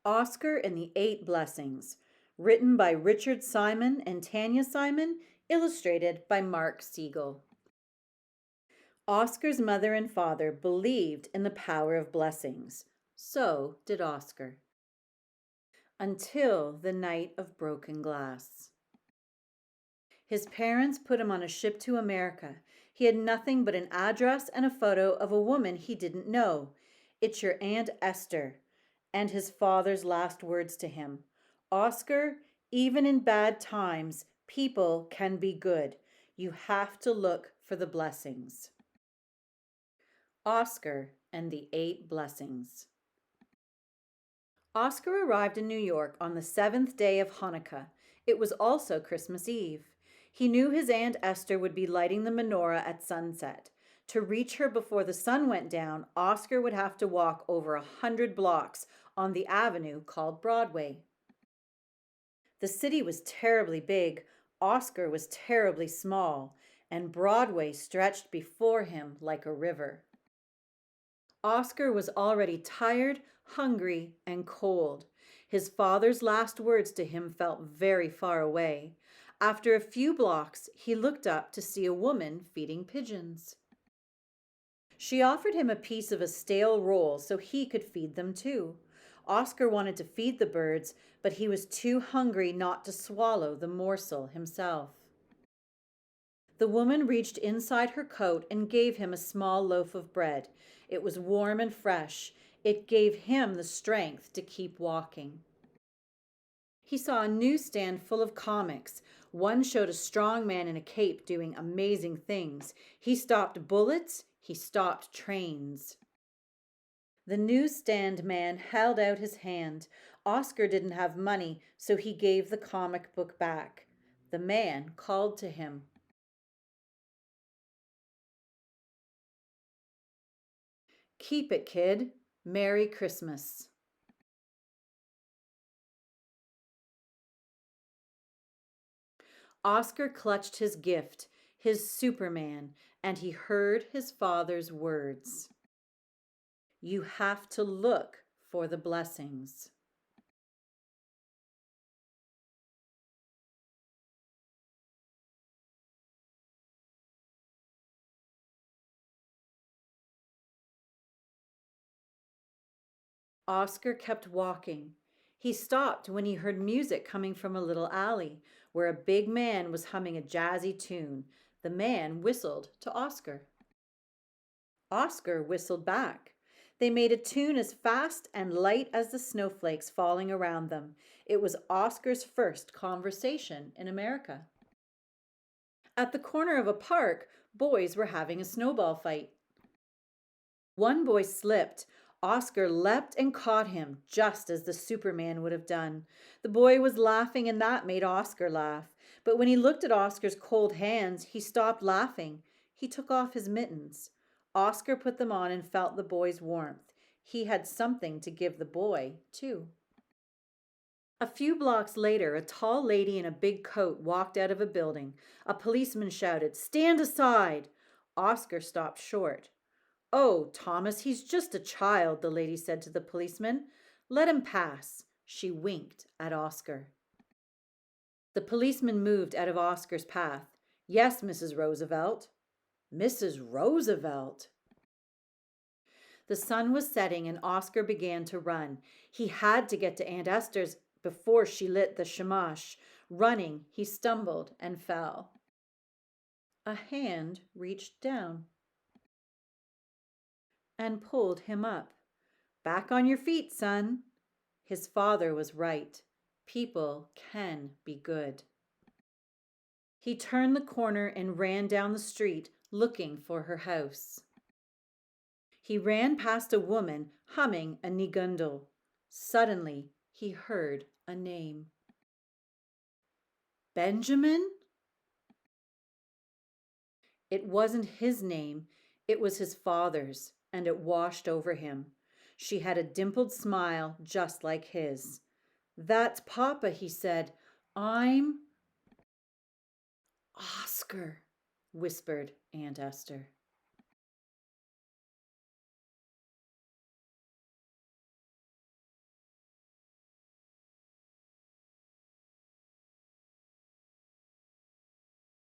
Oskar and the Eight Blessings, written by Richard Simon and Tanya Simon, illustrated by Mark Siegel. Oskar's mother and father believed in the power of blessings. So did Oskar. Until the night of broken glass. His parents put him on a ship to America. He had nothing but an address and a photo of a woman he didn't know. "It's your Aunt Esther." And his father's last words to him: "Oskar, even in bad times, people can be good. You have to look for the blessings." Oskar and the Eight Blessings. Oskar arrived in New York on the 7th day of Hanukkah. It was also Christmas Eve. He knew his Aunt Esther would be lighting the menorah at sunset. To reach her before the sun went down, Oskar would have to walk over 100 blocks on the avenue called Broadway. The city was terribly big, Oskar was terribly small, and Broadway stretched before him like a river. Oskar was already tired, hungry, and cold. His father's last words to him felt very far away. After a few blocks, he looked up to see a woman feeding pigeons. She offered him a piece of a stale roll so he could feed them too. Oskar wanted to feed the birds, but he was too hungry not to swallow the morsel himself. The woman reached inside her coat and gave him a small loaf of bread. It was warm and fresh. It gave him the strength to keep walking. He saw a newsstand full of comics. One showed a strong man in a cape doing amazing things. He stopped bullets. He stopped trains. The newsstand man held out his hand. Oskar didn't have money, so he gave the comic book back. The man called to him. "Keep it, kid. Merry Christmas." Oskar clutched his gift, his Superman, and he heard his father's words. "You have to look for the blessings." Oskar kept walking. He stopped when he heard music coming from a little alley where a big man was humming a jazzy tune. The man whistled to Oskar. Oskar whistled back. They made a tune as fast and light as the snowflakes falling around them. It was Oskar's first conversation in America. At the corner of a park, boys were having a snowball fight. One boy slipped. Oskar leapt and caught him, just as the Superman would have done. The boy was laughing, and that made Oskar laugh. But when he looked at Oskar's cold hands, he stopped laughing. He took off his mittens. Oskar put them on and felt the boy's warmth. He had something to give the boy, too. A few blocks later, a tall lady in a big coat walked out of a building. A policeman shouted, "Stand aside!" Oskar stopped short. "Oh, Thomas, he's just a child," the lady said to the policeman. "Let him pass." She winked at Oskar. The policeman moved out of Oskar's path. "Yes, Mrs. Roosevelt." Mrs. Roosevelt! The sun was setting and Oskar began to run. He had to get to Aunt Esther's before she lit the shamash. Running, he stumbled and fell. A hand reached down and pulled him up. "Back on your feet, son." His father was right. People can be good. He turned the corner and ran down the street, looking for her house. He ran past a woman humming a nigundal. Suddenly, he heard a name. Benjamin? It wasn't his name. It was his father's, and it washed over him. She had a dimpled smile just like his. "That's Papa," he said. "I'm—" "Oskar," whispered Aunt Esther.